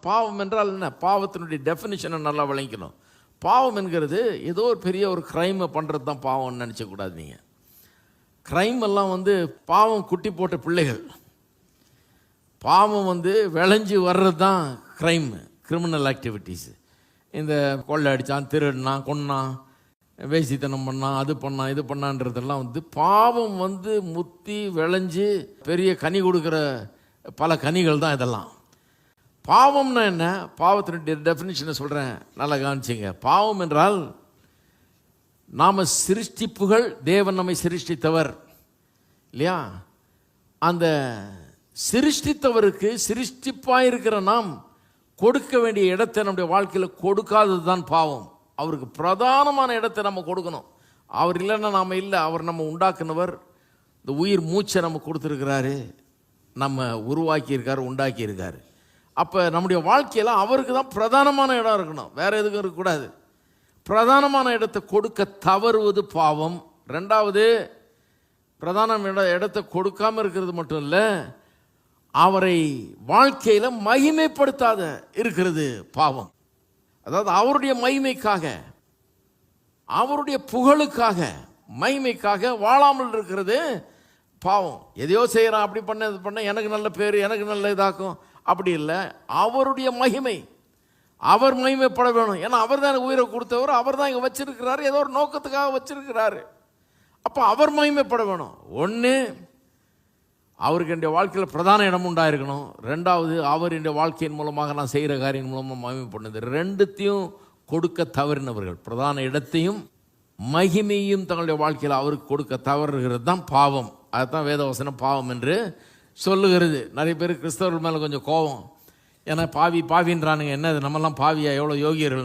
பாவம் என்றால் என்ன, பாவத்தினுடைய டெஃபினிஷனை நல்லா விளங்கிக்கணும். பாவம் என்கிறது ஏதோ ஒரு பெரிய ஒரு க்ரைமை பண்ணுறது தான் பாவம்னு நினச்சக்கூடாது. நீங்கள் க்ரைம் எல்லாம் பாவம் குட்டி போட்ட பிள்ளைகள். பாவம் விளைஞ்சி வர்றது தான் க்ரைம், கிரிமினல் ஆக்டிவிட்டீஸ். இந்த கொள்ளை அடித்தான், திருடினான், கொன்னான், வேசித்தனம் பண்ணான், அது பண்ணான், இது பண்ணான்றதெல்லாம் பாவம் முத்தி விளைஞ்சி பெரிய கனி கொடுக்குற பல கனிகள் தான் இதெல்லாம். பாவம்னா என்ன, பாவத்தினுடைய டெஃபினிஷனை சொல்கிறேன், நல்லா கவனிச்சிங்க. பாவம் என்றால் நாம் சிருஷ்டிப்புகள், தேவன் நம்மை சிருஷ்டித்தவர் இல்லையா? அந்த சிருஷ்டித்தவருக்கு சிருஷ்டிப்பாக இருக்கிற நாம் கொடுக்க வேண்டிய இடத்தை நம்முடைய வாழ்க்கையில் கொடுக்காதது தான் பாவம். அவருக்கு பிரதானமான இடத்தை நம்ம கொடுக்கணும். அவர் இல்லைன்னா நாம் இல்லை. அவர் நம்ம உண்டாக்குனவர், இந்த உயிர் மூச்சை நம்ம கொடுத்துருக்கிறாரு, நம்ம உருவாக்கியிருக்காரு, உண்டாக்கியிருக்காரு. அப்போ நம்முடைய வாழ்க்கையில் அவருக்கு தான் பிரதானமான இடம் இருக்கணும், வேறு எதுக்கும் இருக்கக்கூடாது. பிரதானமான இடத்தை கொடுக்க தவறுவது பாவம். ரெண்டாவது, பிரதான இடத்தை கொடுக்காமல் இருக்கிறது மட்டும் இல்லை, அவரை வாழ்க்கையில் மகிமைப்படுத்தாத இருக்கிறது பாவம். அதாவது அவருடைய மகிமைக்காக, அவருடைய புகழுக்காக, மகிமைக்காக வாழாமல் இருக்கிறது பாவம். எதையோ செய்கிறான், அப்படி பண்ண இது பண்ண, எனக்கு நல்ல பேர், எனக்கு நல்ல இதாக்கும், அப்படி இல்லை. அவருடைய மகிமை, அவர் மகிமைப்பட வேணும். ஏன்னா அவர் தான் உயிரை கொடுத்தவர், அவர் தான் இங்கே வச்சிருக்கிறாரு, ஏதோ ஒரு நோக்கத்துக்காக வச்சிருக்கிறாரு. அப்போ அவர் மகிமைப்பட வேணும். ஒன்று, அவருக்கு என்னுடைய வாழ்க்கையில் பிரதான இடம் உண்டாயிருக்கணும். ரெண்டாவது, அவர் என்னுடைய வாழ்க்கையின் மூலமாக நான் செய்கிற காரியம் மூலமாக மகிமைப்படுது. ரெண்டுத்தையும் கொடுக்க தவறினவர்கள், பிரதான இடத்தையும் மகிமையும் தங்களுடைய வாழ்க்கையில் அவருக்கு கொடுக்க தவறுகிறது தான் பாவம். அதுதான் வேதவசனம் பாவம் என்று சொல்லுகிறது. நிறைய பேர் கிறிஸ்தவர்கள் மேலே கொஞ்சம் கோபம். ஏன்னா பாவின்றானுங்க, என்ன நம்மெல்லாம் பாவியா, எவ்வளோ யோகியர்கள்.